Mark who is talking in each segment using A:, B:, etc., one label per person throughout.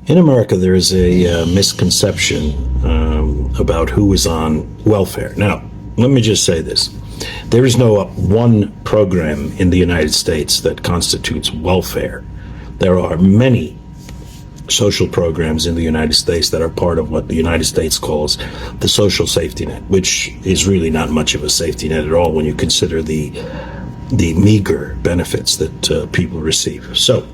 A: In America, there is a misconception about who is on welfare. Now, let me just say this. There is no one program in the United States that constitutes welfare. There are many social programs in the United States that are part of what the United States calls the social safety net, which is really not much of a safety net at all when you consider the meager benefits that people receive. So,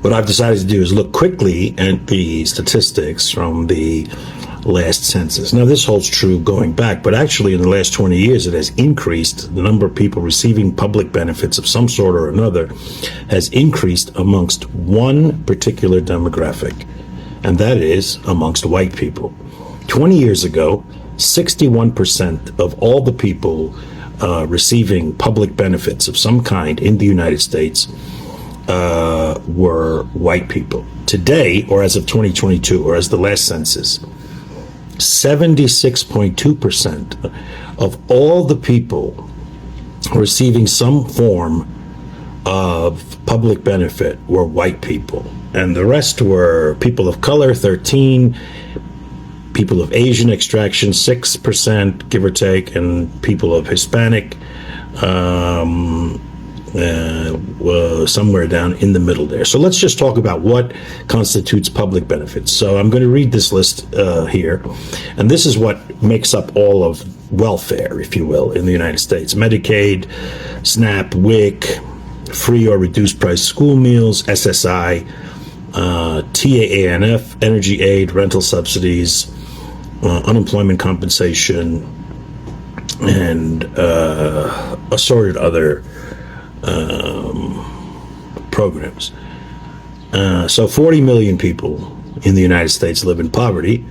A: what I've decided to do is look quickly at the statistics from the last census. Now, this holds true going back, but actually in the last 20 years, it has increased. The number of people receiving public benefits of some sort or another has increased amongst one particular demographic, and that is amongst white people. 20 years ago, 61% of all the people receiving public benefits of some kind in the United States were white people. Today, or as of 2022, or as the last census, 76.2% of all the people receiving some form of public benefit were white people. And the rest were people of color, 13%, people of Asian extraction, 6%, give or take, and people of Hispanic, somewhere down in the middle there. So let's just talk about what constitutes public benefits. So I'm going to read this list here, and this is what makes up all of welfare, if you will, in the United States. Medicaid, SNAP, WIC, free or reduced price school meals, SSI, TAANF, energy aid, rental subsidies, unemployment compensation, and assorted other programs. So 40 million people in the United States live in poverty,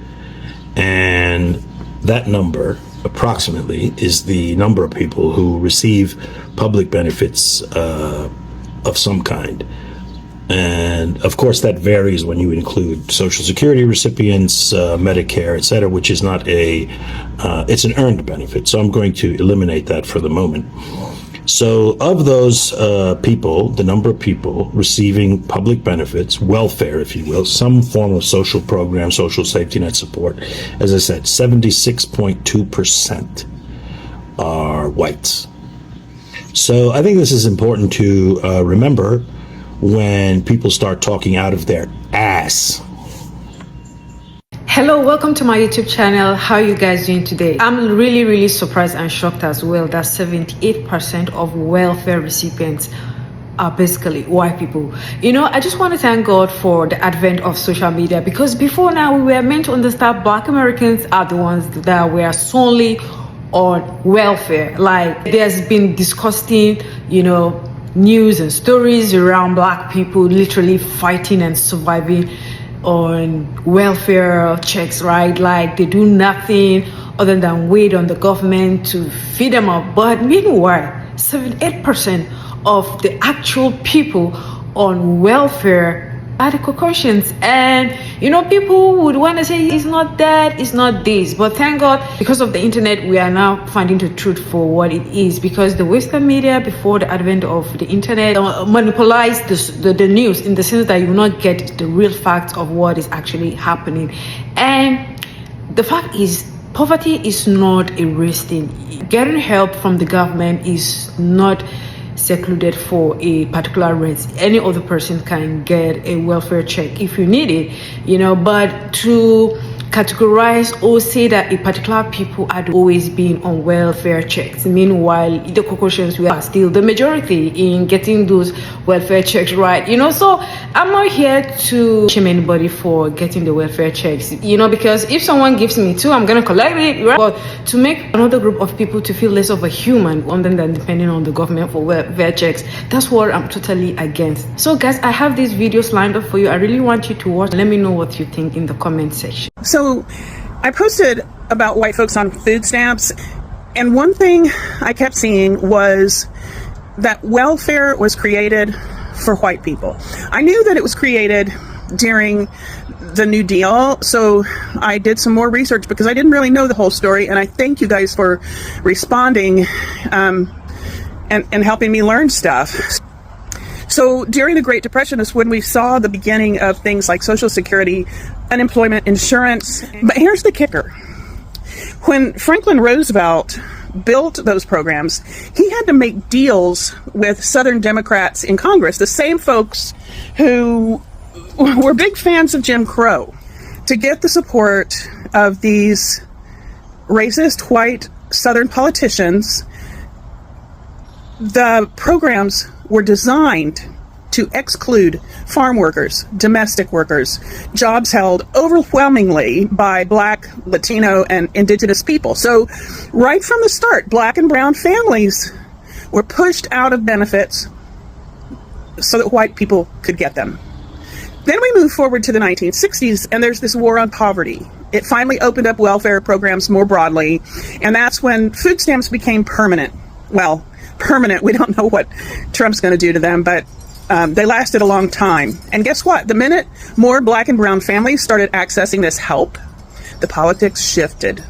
A: and that number approximately is the number of people who receive public benefits of some kind. And of course that varies when you include Social Security recipients, Medicare, etc., which is not it's an earned benefit. So I'm going to eliminate that for the moment. So of those people, the number of people receiving public benefits, welfare, if you will, some form of social program, social safety net support, as I said, 76.2% are whites. So I think this is important to remember when people start talking out of their ass.
B: Hello, welcome to my YouTube channel. How are you guys doing today? I'm really surprised and shocked as well that 78% of welfare recipients are basically white people. You know, I just want to thank God for the advent of social media, because before now we were meant to understand Black Americans are the ones that were solely on welfare. Like, there's been disgusting, news and stories around Black people literally fighting and surviving on welfare checks, right? Like, they do nothing other than wait on the government to feed them up. But meanwhile, 78% of the actual people on welfare are the Caucasians. And people would want to say it's not that, it's not this, but thank God, because of the internet, we are now finding the truth for what it is. Because the Western media, before the advent of the internet, monopolized the news, in the sense that you will not get the real facts of what is actually happening. And the fact is, poverty is not a race thing. Getting help from the government is not secluded for a particular race. Any other person can get a welfare check if you need it, but to categorize or say that a particular people had always been on welfare checks, meanwhile the Caucasians were still the majority in getting those welfare checks, right? So I'm not here to shame anybody for getting the welfare checks, because if someone gives me two, I'm gonna collect it, right? But to make another group of people to feel less of a human other than depending on the government for welfare checks, that's what I'm totally against. So guys, I have these videos lined up for you. I really want you to watch. Let me know what you think in the comment section.
C: So I posted about white folks on food stamps, and one thing I kept seeing was that welfare was created for white people. I knew that it was created during the New Deal, so I did some more research because I didn't really know the whole story, and I thank you guys for responding and helping me learn stuff. So during the Great Depression is when we saw the beginning of things like Social Security, unemployment insurance. But here's the kicker. When Franklin Roosevelt built those programs, he had to make deals with Southern Democrats in Congress, the same folks who were big fans of Jim Crow, to get the support of these racist white Southern politicians. The programs were designed to exclude farm workers, domestic workers, jobs held overwhelmingly by Black, Latino, and Indigenous people. So right from the start, Black and brown families were pushed out of benefits so that white people could get them. Then we move forward to the 1960s, and there's this war on poverty. It finally opened up welfare programs more broadly, and that's when food stamps became permanent. Well, permanent, we don't know what Trump's going to do to them, but they lasted a long time. And guess what? The minute more Black and brown families started accessing this help, the politics shifted.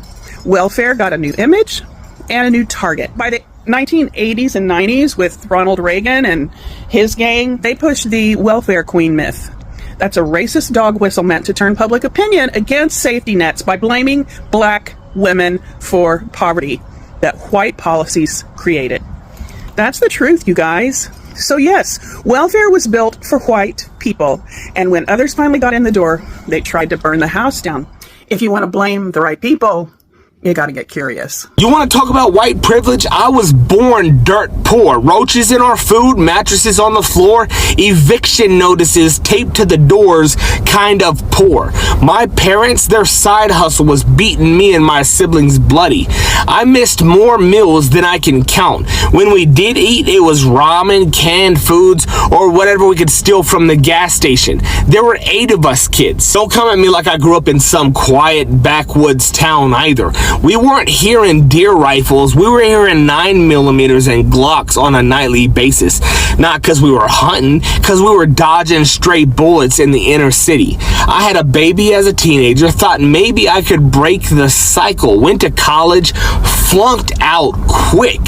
C: Welfare got a new image and a new target. By the 1980s and 90s, with Ronald Reagan and his gang, they pushed the welfare queen myth. That's a racist dog whistle meant to turn public opinion against safety nets by blaming Black women for poverty that white policies created. That's the truth, you guys. So yes, welfare was built for white people, and when others finally got in the door, they tried to burn the house down. If you want to blame the right people, you got to get curious.
D: You want to talk about white privilege? I was born dirt poor. Roaches in our food, mattresses on the floor, eviction notices taped to the doors, kind of poor. My parents, their side hustle was beating me and my siblings bloody. I missed more meals than I can count. When we did eat, it was ramen, canned foods, or whatever we could steal from the gas station. There were 8 of us kids. Don't come at me like I grew up in some quiet backwoods town either. We weren't hearing deer rifles, we were hearing 9mm and Glocks on a nightly basis. Not because we were hunting, because we were dodging stray bullets in the inner city. I had a baby as a teenager, thought maybe I could break the cycle, went to college, flunked out quick.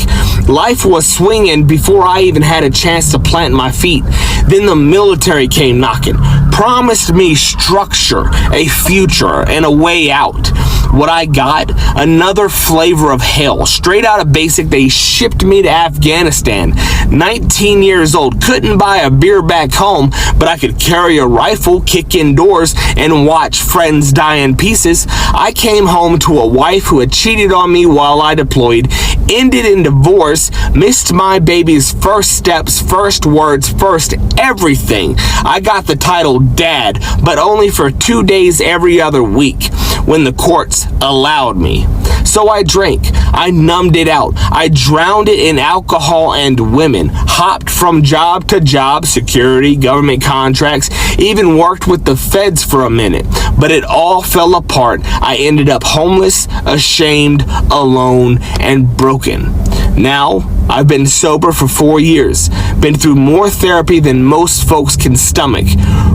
D: Life was swinging before I even had a chance to plant my feet. Then the military came knocking, promised me structure, a future, and a way out. What I got? Another flavor of hell. Straight out of basic, they shipped me to Afghanistan. 19 years old, couldn't buy a beer back home, but I could carry a rifle, kick in doors, and watch friends die in pieces. I came home to a wife who had cheated on me while I deployed, ended in divorce, missed my baby's first steps, first words, first everything. I got the title Dad, but only for 2 days every other week when the courts allowed me. So I drank, I numbed it out, I drowned it in alcohol and women, hopped from job to job, security, government contracts, even worked with the feds for a minute, but it all fell apart. I ended up homeless, ashamed, alone, and broken. Now, I've been sober for 4 years, been through more therapy than most folks can stomach,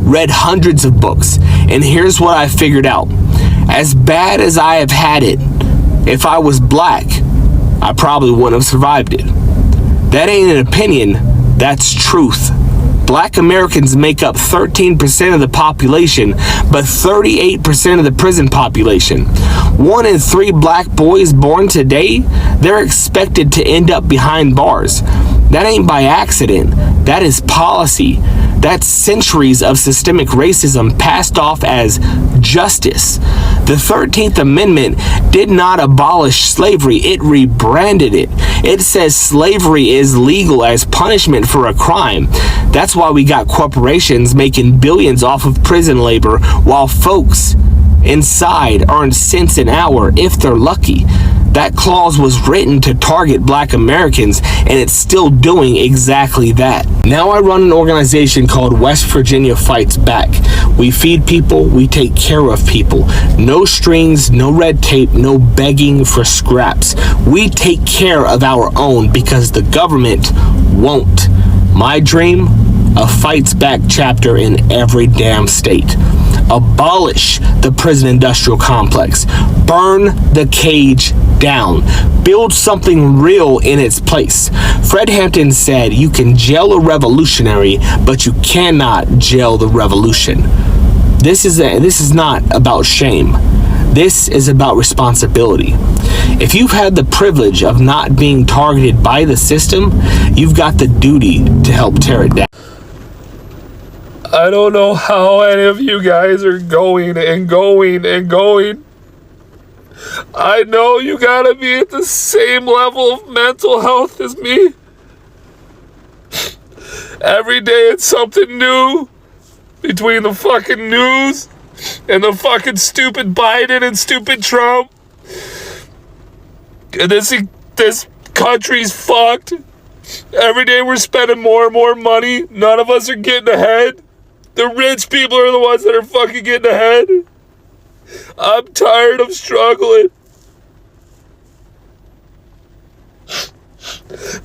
D: read hundreds of books, and here's what I figured out. As bad as I have had it, if I was Black, I probably wouldn't have survived it. That ain't an opinion, that's truth. Black Americans make up 13% of the population, but 38% of the prison population. 1 in 3 Black boys born today, they're expected to end up behind bars. That ain't by accident, that is policy. That's centuries of systemic racism passed off as justice. The 13th Amendment did not abolish slavery, it rebranded it. It says slavery is legal as punishment for a crime. That's why we got corporations making billions off of prison labor while folks inside earn cents an hour if they're lucky. That clause was written to target Black Americans, and it's still doing exactly that. Now I run an organization called West Virginia Fights Back. We feed people, we take care of people. No strings, no red tape, no begging for scraps. We take care of our own because the government won't. My dream? A Fights Back chapter in every damn state. Abolish the prison industrial complex. Burn the cage down. Build something real in its place. Fred Hampton said, you can jail a revolutionary, but you cannot jail the revolution. This is not about shame. This is about responsibility. If you've had the privilege of not being targeted by the system, you've got the duty to help tear it down.
E: I don't know how any of you guys are going and going and going. I know you gotta be at the same level of mental health as me. Every day it's something new. Between the fucking news and the fucking stupid Biden and stupid Trump. This country's fucked. Every day we're spending more and more money. None of us are getting ahead. The rich people are the ones that are fucking getting ahead. I'm tired of struggling.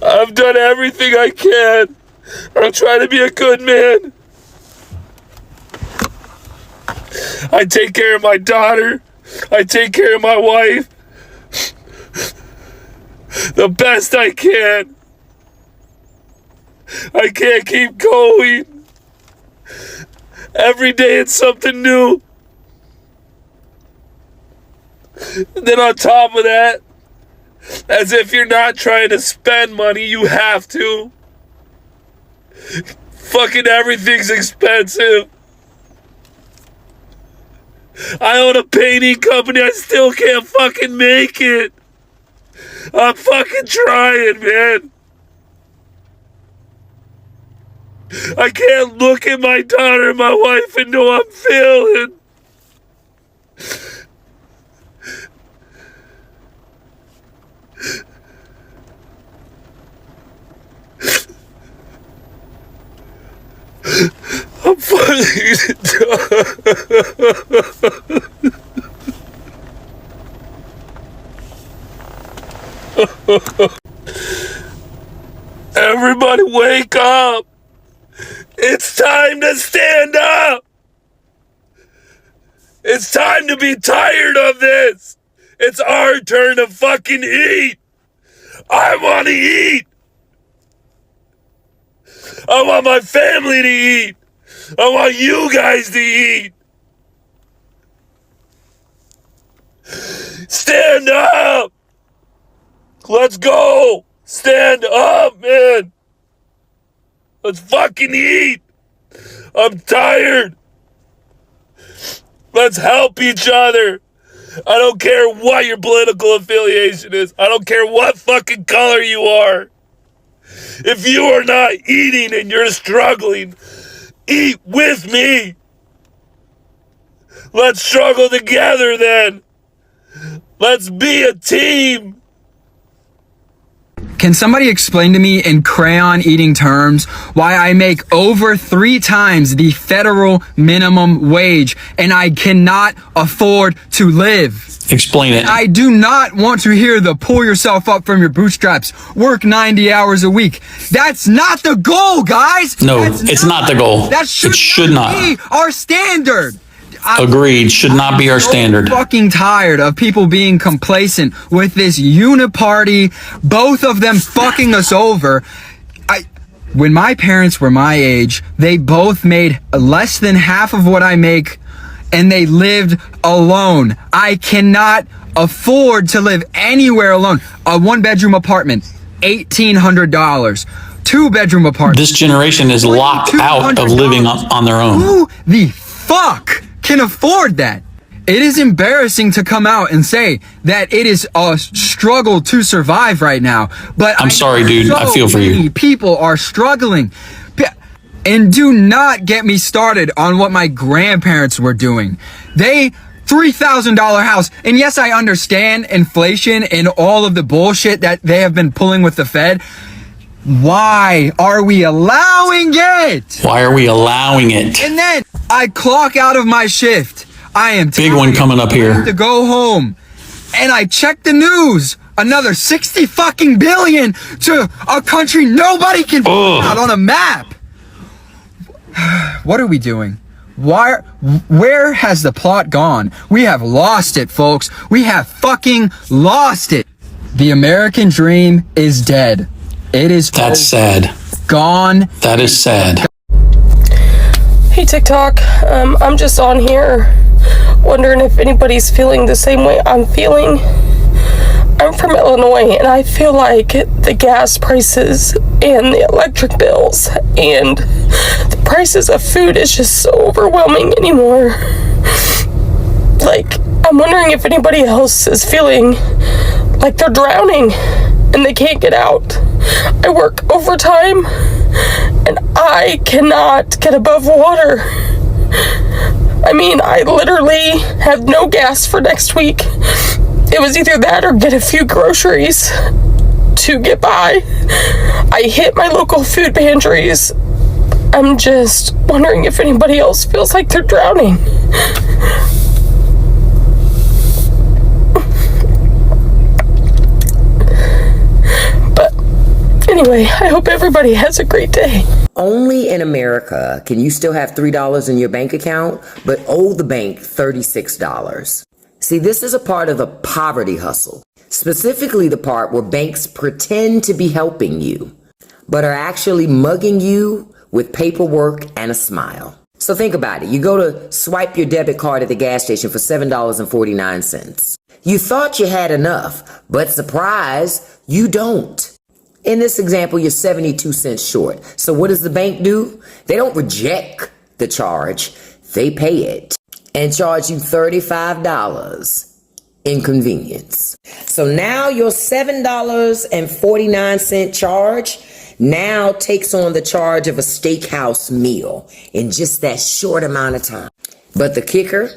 E: I've done everything I can. I'm trying to be a good man. I take care of my daughter. I take care of my wife. The best I can. I can't keep going. Every day it's something new. And then on top of that, as if you're not trying to spend money, you have to. Fucking everything's expensive. I own a painting company. I still can't fucking make it. I'm fucking trying, man. I can't look at my daughter and my wife and know I'm failing. I'm fucking Everybody wake up. It's time to stand up. It's time to be tired of this. It's our turn to fucking eat. I want to eat. I want my family to eat. I want you guys to eat. Stand up. Let's go. Stand up, man. Let's fucking eat. I'm tired. Let's help each other. I don't care what your political affiliation is. I don't care what fucking color you are. If you are not eating and you're struggling, eat with me. Let's struggle together then. Let's be a team.
F: Can somebody explain to me in crayon eating terms why I make over 3 times the federal minimum wage and I cannot afford to live?
G: Explain it.
F: I do not want to hear the pull yourself up from your bootstraps, work 90 hours a week. That's not the goal, guys.
G: No,
F: That's
G: it's not the goal.
F: That should not be our standard.
G: Agreed. Should not be our standard.
F: I'm fucking tired of people being complacent with this uniparty, both of them fucking us over. When my parents were my age, they both made less than half of what I make, and they lived alone. I cannot afford to live anywhere alone. A 1-bedroom apartment, $1,800. 2-bedroom apartment.
G: This generation is locked out of living on their own.
F: Who the fuck can afford that? It is embarrassing to come out and say that it is a struggle to survive right now. But
G: I'm sorry, dude. I feel for you.
F: People are struggling. And do not get me started on what my grandparents were doing. They $3,000 house. And yes, I understand inflation and all of the bullshit that they have been pulling with the Fed. Why are we allowing it?
G: Why are we allowing it?
F: And then I clock out of my shift. I am
G: big one coming up
F: I
G: here.
F: have to go home. And I check the news. Another 60 fucking billion to a country nobody can put out on a map. What are we doing? Where has the plot gone? We have lost it, folks. We have fucking lost it. The American dream is dead. It is
G: That's sad.
F: gone.
G: That is sad.
H: Hey TikTok, I'm just on here wondering if anybody's feeling the same way I'm feeling. I'm from Illinois and I feel like the gas prices and the electric bills and the prices of food is just so overwhelming anymore. Like, I'm wondering if anybody else is feeling like they're drowning and they can't get out. I work overtime and I cannot get above water. I mean, I literally have no gas for next week. It was either that or get a few groceries to get by. I hit my local food pantries. I'm just wondering if anybody else feels like they're drowning. Anyway, I hope everybody has a great day.
I: Only in America can you still have $3 in your bank account, but owe the bank $36. See, this is a part of the poverty hustle, specifically the part where banks pretend to be helping you, but are actually mugging you with paperwork and a smile. So think about it. You go to swipe your debit card at the gas station for $7.49. You thought you had enough, but surprise, you don't. In this example, you're 72 cents short. So what does the bank do? They don't reject the charge. They pay it and charge you $35 in convenience. So now your $7.49 charge now takes on the charge of a steakhouse meal in just that short amount of time. But the kicker,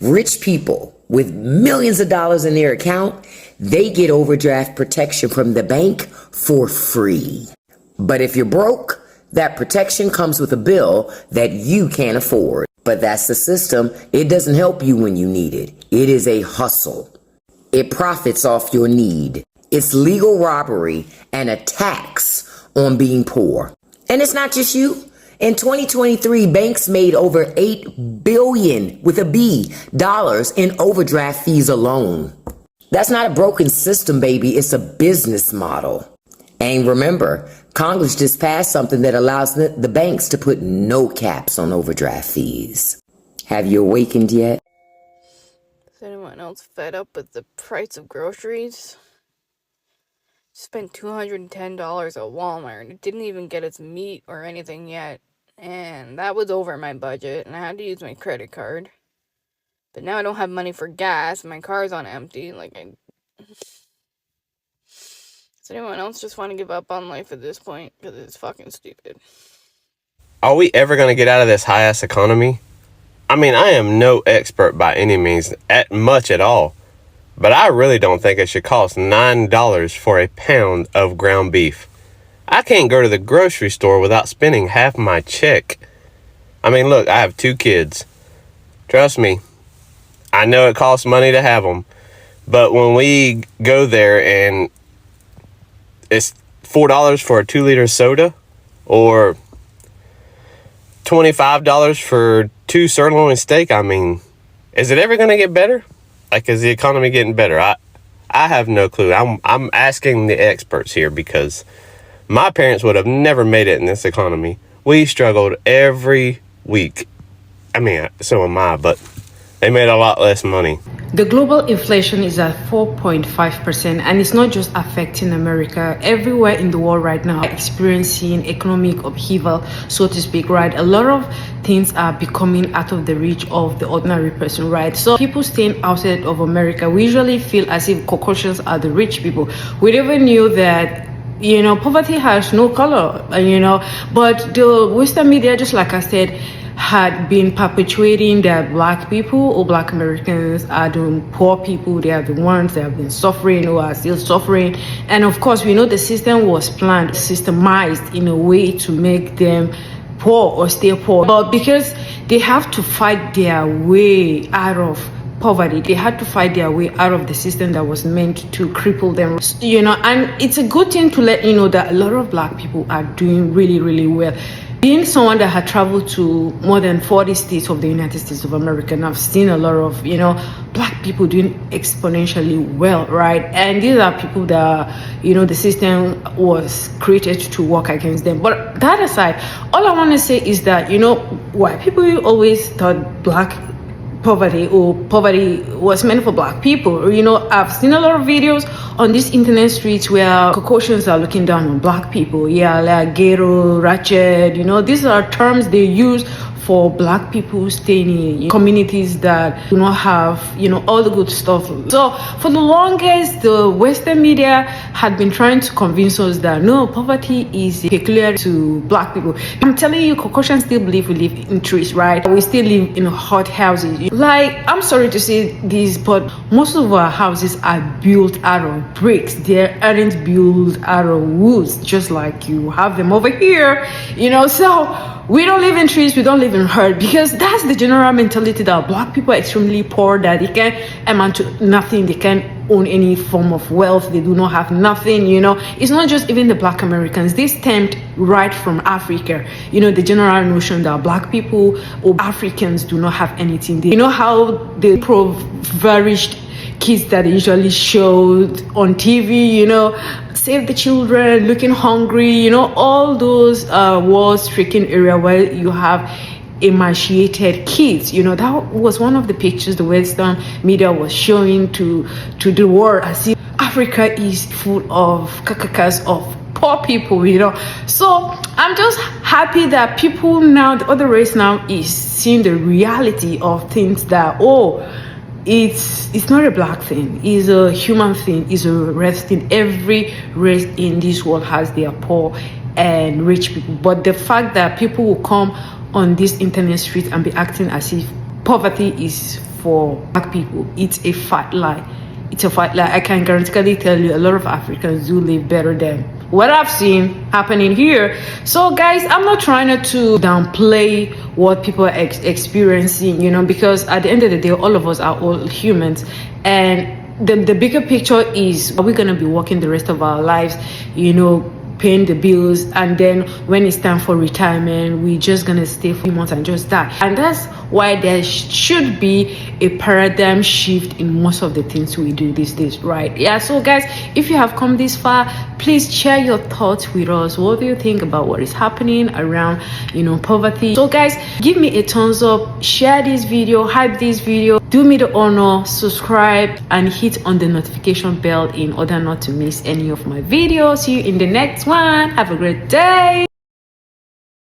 I: rich people with millions of dollars in their account, they get overdraft protection from the bank for free. But if you're broke, that protection comes with a bill that you can't afford. But that's the system. It doesn't help you when you need it. It is a hustle. It profits off your need. It's legal robbery and a tax on being poor. And it's not just you. In 2023, banks made over $8 billion with a B dollars in overdraft fees alone. That's not a broken system, baby. It's a business model. And remember, Congress just passed something that allows the banks to put no caps on overdraft fees. Have you awakened yet?
J: Is anyone else fed up with the price of groceries? Spent $210 at Walmart and it didn't even get its meat or anything yet. And that was over my budget and I had to use my credit card. But now I don't have money for gas. My car's on empty. Does anyone else just want to give up on life at this point? Because it's fucking stupid.
K: Are we ever going to get out of this high-ass economy? I mean, I am no expert by any means, much at all. But I really don't think it should cost $9 for a pound of ground beef. I can't go to the grocery store without spending half my check. I mean, look, I have 2 kids. Trust me, I know it costs money to have them. But when we go there and it's $4 for a 2-liter soda or $25 for 2 sirloin steak, I mean, is it ever going to get better? Like, is the economy getting better? I have no clue. I'm asking the experts here because my parents would have never made it in this economy. We struggled every week. I mean, so am I, but they made a lot less money.
B: The global inflation is at 4.5%, and it's not just affecting America. Everywhere in the world right now experiencing economic upheaval, so to speak, right? A lot of things are becoming out of the reach of the ordinary person, right? So people staying outside of America, we usually feel as if Caucasians are the rich people. We never knew that, you know, poverty has no color, you know, but the Western media, just like I said, had been perpetuating that black people or black Americans are the poor people. They are the ones that have been suffering or are still suffering. And of course, we know the system was planned, systemized in a way to make them poor or stay poor. But because they have to fight their way out of poverty. They had to fight their way out of the system that was meant to cripple them, and it's a good thing to let you know that a lot of Black people are doing really, really well. Being someone that had traveled to more than 40 states of the United States of America, and I've seen a lot of, Black people doing exponentially well, right? And these are people that, the system was created to work against them. But that aside, all I want to say is that, white people always thought Black poverty was meant for Black people. I've seen a lot of videos on these internet streets where Caucasians are looking down on Black people. Yeah, like ghetto, ratchet, these are terms they use for Black people staying in communities that do not have, all the good stuff. So for the longest, the Western media had been trying to convince us that no, poverty is peculiar to Black people. I'm telling you, Caucasians still believe we live in trees, right? We still live in hot houses. Like, I'm sorry to say this, but most of our houses are built out of bricks. They aren't built out of woods, just like you have them over here, so we don't live in trees, we don't live in herd, because that's the general mentality that Black people are extremely poor, that they can't amount to nothing, they can't own any form of wealth, they do not have nothing, It's not just even the Black Americans. This stemmed right from Africa, the general notion that Black people or Africans do not have anything. How the impoverished kids that they usually showed on TV, Save the Children, Looking Hungry, all those war-stricken area where you have emaciated kids. That was one of the pictures the Western media was showing to the world, as if Africa is full of carcasses of poor people, So I'm just happy that people now, the other race now, is seeing the reality of things that, it's not a Black thing, it's a human thing, it's a race thing. Every race in this world has their poor and rich people. But the fact that people will come on this internet street and be acting as if poverty is for Black people, it's a fat lie. It's a fat lie. I can guarantee tell you a lot of Africans do live better than what I've seen happening here. So guys, I'm not trying to downplay what people are experiencing, because at the end of the day, all of us are all humans. And the bigger picture is, are we going to be working the rest of our lives, paying the bills, and then when it's time for retirement, we're just gonna stay for a few months and just die? And that's why there should be a paradigm shift in most of the things we do these days, right? Yeah, so guys, if you have come this far, please share your thoughts with us. What do you think about what is happening around poverty? So guys, give me a thumbs up, share this video, hype this video, do me the honor, subscribe and hit on the notification bell in order not to miss any of my videos. See you in the next one. Have a great day.